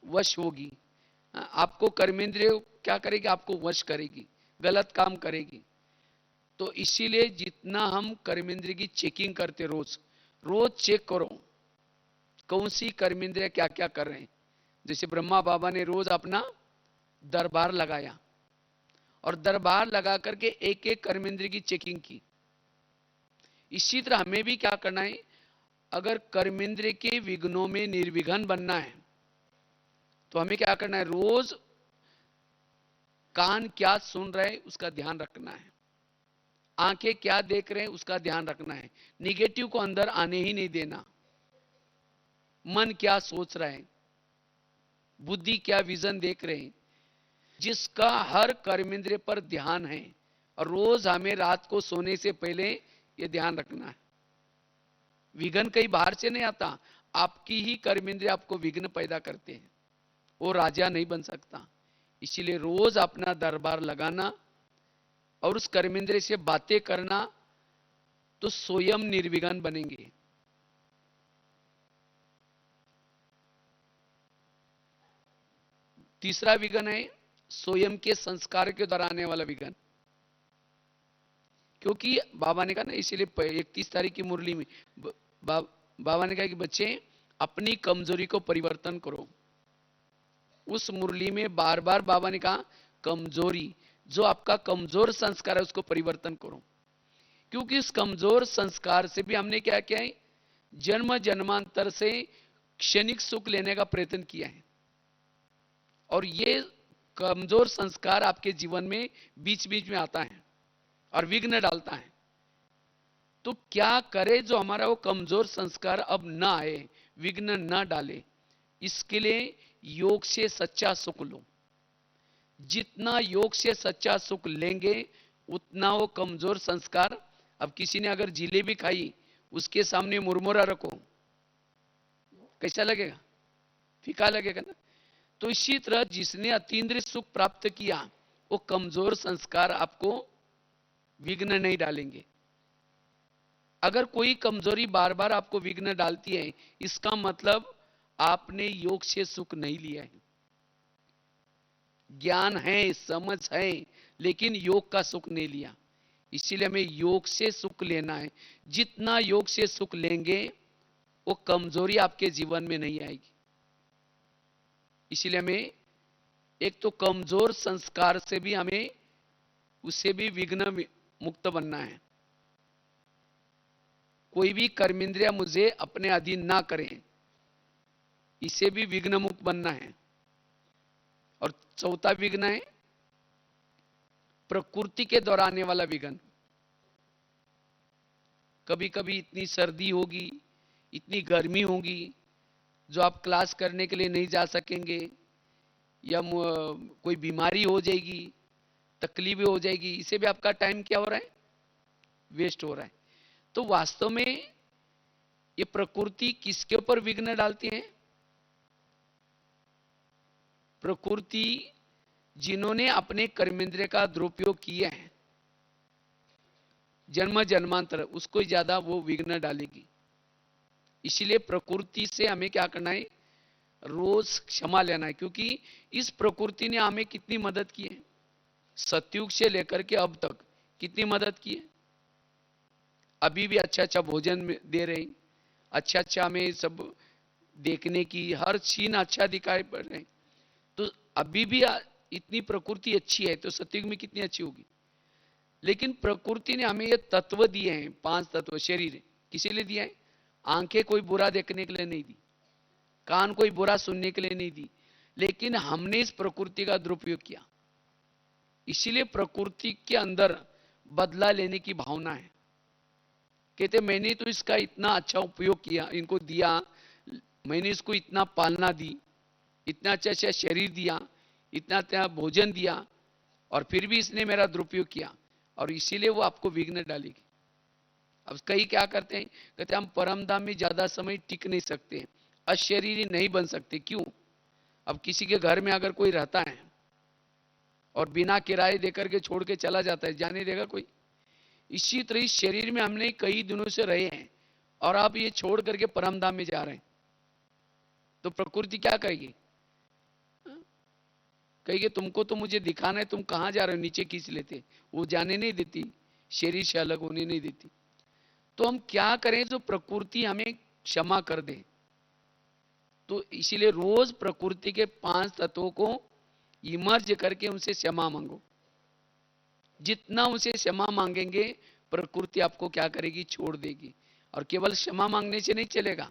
वश होगी। आपको कर्मेंद्रिय क्या करेगी, आपको वश करेगी, गलत काम करेगी। तो इसीलिए जितना हम कर्मेंद्रिय की चेकिंग करते, रोज रोज चेक करो कौन सी कर्मेंद्रिय क्या क्या कर रहे हैं। जैसे ब्रह्मा बाबा ने रोज अपना दरबार लगाया, और दरबार लगा करके एक एक कर्मेंद्रिय की चेकिंग की। इसी तरह हमें भी क्या करना है, अगर कर्मेंद्रिय के विघ्नों में निर्विघ्न बनना है तो हमें क्या करना है, रोज कान क्या सुन रहे हैं उसका ध्यान रखना है, आंखें क्या देख रहे हैं उसका ध्यान रखना है, निगेटिव को अंदर आने ही नहीं देना, मन क्या सोच रहा है, बुद्धि क्या विजन देख रहे हैं, जिसका हर कर्मेंद्रिय पर ध्यान है। और रोज हमें रात को सोने से पहले यह ध्यान रखना है, विघ्न कहीं बाहर से नहीं आता, आपकी ही कर्मेंद्रिय आपको विघ्न पैदा करते हैं, वो राजा नहीं बन सकता। इसीलिए रोज अपना दरबार लगाना और उस कर्मेंद्रिय से बातें करना, तो स्वयं निर्विघ्न बनेंगे। तीसरा विघ्न है स्वयं के संस्कार के द्वारा आने वाला विघ्न। क्योंकि बाबा ने कहा ना, इसीलिए 31 तारीख की मुरली में बाबा ने कहा कि बच्चे अपनी कमजोरी को परिवर्तन करो। उस मुरली में बार बार बाबा ने कहा कमजोरी, जो आपका कमजोर संस्कार है उसको परिवर्तन करो। क्योंकि इस कमजोर संस्कार से भी हमने क्या किया है, जन्म जन्मांतर से क्षणिक सुख लेने का प्रयत्न किया है, और ये कमजोर संस्कार आपके जीवन में बीच बीच में आता है और विघ्न डालता है। तो क्या करे जो हमारा वो कमजोर संस्कार अब ना आए, विघ्न ना डाले, इसके लिए योग से सच्चा सुख लो। जितना योग से सच्चा सुख लेंगे उतना वो कमजोर संस्कार, अब किसी ने अगर जिलेबी खाई उसके सामने मुरमुरा रखो, कैसा लगेगा, फीका लगेगा ना। तो इसी तरह जिसने अतीन्द्रिय सुख प्राप्त किया वो कमजोर संस्कार आपको विघ्न नहीं डालेंगे। अगर कोई कमजोरी बार बार आपको विघ्न डालती है, इसका मतलब आपने योग से सुख नहीं लिया है। ज्ञान है, समझ है, लेकिन योग का सुख नहीं लिया। इसीलिए हमें योग से सुख लेना है। जितना योग से सुख लेंगे वो कमजोरी आपके जीवन में नहीं आएगी। इसीलिए हमें एक तो कमजोर संस्कार से भी हमें उससे भी विघ्न मुक्त बनना है। कोई भी कर्मेंद्रिय मुझे अपने अधीन ना करें, इसे भी विघ्न मुक्त बनना है। और चौथा विघ्न है प्रकृति के द्वारा आने वाला विघ्न। कभी कभी इतनी सर्दी होगी, इतनी गर्मी होगी, जो आप क्लास करने के लिए नहीं जा सकेंगे, या कोई बीमारी हो जाएगी, तकलीफें हो जाएगी, इसे भी आपका टाइम क्या हो रहा है, वेस्ट हो रहा है। तो वास्तव में ये प्रकृति किसके ऊपर विघ्न डालती है? प्रकृति जिन्होंने अपने कर्मेंद्रिय का दुरुपयोग किया है जन्म जन्मांतर, उसको ज्यादा वो विघ्न डालेगी। इसीलिए प्रकृति से हमें क्या करना है, रोज क्षमा लेना है। क्योंकि इस प्रकृति ने हमें कितनी मदद की है, सतयुग से लेकर के अब तक कितनी मदद की है। अभी भी अच्छा अच्छा भोजन दे रहे, अच्छा अच्छा हमें सब देखने की हर चीज अच्छा दिखाई पड़ रहे। तो अभी भी इतनी प्रकृति अच्छी है तो सतयुग में कितनी अच्छी होगी। लेकिन प्रकृति ने हमें ये तत्व दिए हैं, 5 तत्व। शरीर किसी लिए दिया है? आंखें कोई बुरा देखने के लिए नहीं दी, कान कोई बुरा सुनने के लिए नहीं दी, लेकिन हमने इस प्रकृति का दुरुपयोग किया। इसीलिए प्रकृति के अंदर बदला लेने की भावना है। कहते मैंने तो इसका इतना अच्छा उपयोग किया, इनको दिया, मैंने इसको इतना पालना दी, इतना अच्छा अच्छा शरीर दिया, इतना अच्छा भोजन दिया, और फिर भी इसने मेरा दुरुपयोग किया, और इसीलिए वो आपको विघ्न डालेगी। अब कई क्या करते हैं, कहते हम परम धाम में ज्यादा समय टिक नहीं सकते, अशरीरी नहीं बन सकते। क्यों? अब किसी के घर में अगर कोई रहता है और बिना किराए देकर के छोड़ के चला जाता है, जाने देगा कोई? इसी तरह इस शरीर में हमने कई दिनों से रहे हैं और आप ये छोड़ करके परम धाम में जा रहे हैं, तो प्रकृति क्या कहेगी? कहेगी तुमको तो मुझे दिखाना है, तुम कहां जा रहे हो, नीचे खींच लेते। वो जाने नहीं देती, शरीर से अलग होने नहीं देती। तो हम क्या करें जो प्रकृति हमें क्षमा कर दे? तो इसीलिए रोज प्रकृति के 5 तत्वों को इमर्ज करके उनसे क्षमा मांगो। जितना उसे क्षमा मांगेंगे प्रकृति आपको क्या करेगी, छोड़ देगी। और केवल क्षमा मांगने से नहीं चलेगा,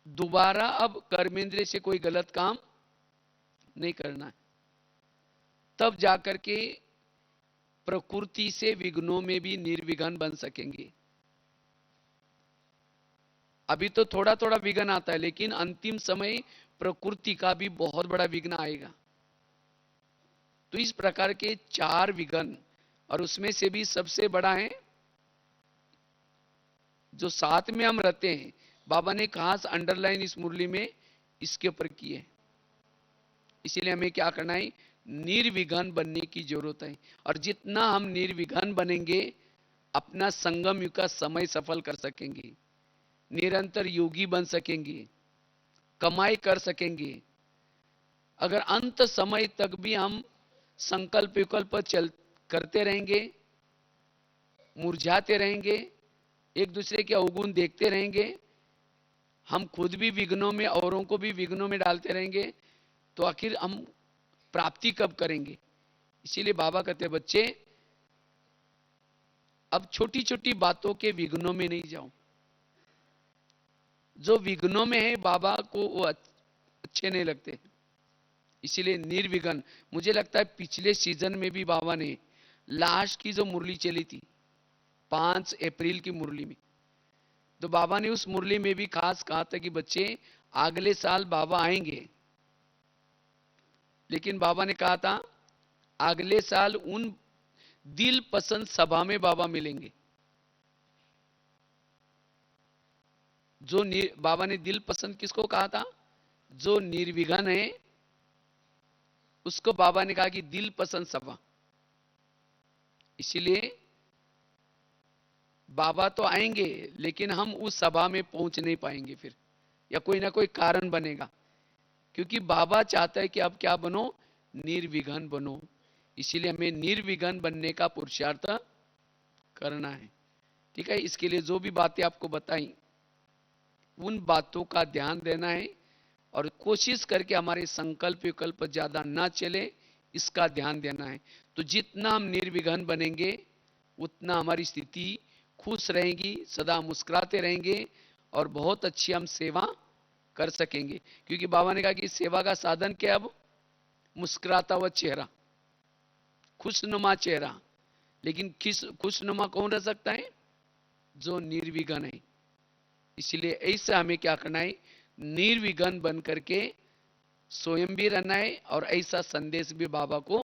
दोबारा अब कर्मेंद्रिय से कोई गलत काम नहीं करना है, तब जाकर के प्रकृति से विघ्नों में भी निर्विघ्न बन सकेंगे। अभी तो थोड़ा थोड़ा विघ्न आता है, लेकिन अंतिम समय प्रकृति का भी बहुत बड़ा विघ्न आएगा। तो इस प्रकार के 4 विघ्न, और उसमें से भी सबसे बड़ा है जो साथ में हम रहते हैं। बाबा ने खास अंडरलाइन इस मुरली में इसके ऊपर की है। इसीलिए हमें क्या करना है, निर्विघ्न बनने की जरूरत है। और जितना हम निर्विघ्न बनेंगे, अपना संगम युग का समय सफल कर सकेंगे, निरंतर योगी बन सकेंगे, कमाई कर सकेंगे। अगर अंत समय तक भी हम संकल्प विकल्प चल करते रहेंगे, मुरझाते रहेंगे, एक दूसरे के अवगुण देखते रहेंगे, हम खुद भी विघ्नों में, औरों को भी विघ्नों में डालते रहेंगे, तो आखिर हम प्राप्ति कब करेंगे। इसीलिए बाबा कहते हैं, बच्चे अब छोटी छोटी बातों के विघ्नों में नहीं जाओ। जो विघ्नों में है बाबा को वो अच्छे नहीं लगते। इसीलिए निर्विघ्न, मुझे लगता है पिछले सीजन में भी बाबा ने लास्ट की जो मुरली चली थी 5 अप्रैल की मुरली में, तो बाबा ने उस मुरली में भी खास कहा था कि बच्चे अगले साल बाबा आएंगे, लेकिन बाबा ने कहा था अगले साल उन दिल पसंद सभा में बाबा मिलेंगे। जो बाबा ने दिल पसंद किसको कहा था, जो निर्विघ्न है उसको बाबा ने कहा कि दिल पसंद सभा। इसीलिए बाबा तो आएंगे, लेकिन हम उस सभा में पहुंच नहीं पाएंगे फिर, या कोई ना कोई कारण बनेगा, क्योंकि बाबा चाहता है कि अब क्या बनो, निर्विघ्न बनो। इसीलिए हमें निर्विघ्न बनने का पुरुषार्थ करना है। ठीक है, इसके लिए जो भी बातें आपको बताई उन बातों का ध्यान देना है, और कोशिश करके हमारे संकल्प विकल्प ज्यादा ना चले, इसका ध्यान देना है। तो जितना हम निर्विघ्न बनेंगे उतना हमारी स्थिति खुश रहेगी, सदा मुस्कुराते रहेंगे, और बहुत अच्छी हम सेवा कर सकेंगे। क्योंकि बाबा ने कहा कि सेवा का साधन क्या, अब मुस्कुराता हुआ चेहरा, खुशनुमा चेहरा। लेकिन खुशनुमा कौन रह सकता है, जो निर्विघ्न है। इसलिए ऐसा हमें क्या करना है, निर्विघ्न बन करके स्वयं भी रहना है, और ऐसा संदेश भी बाबा को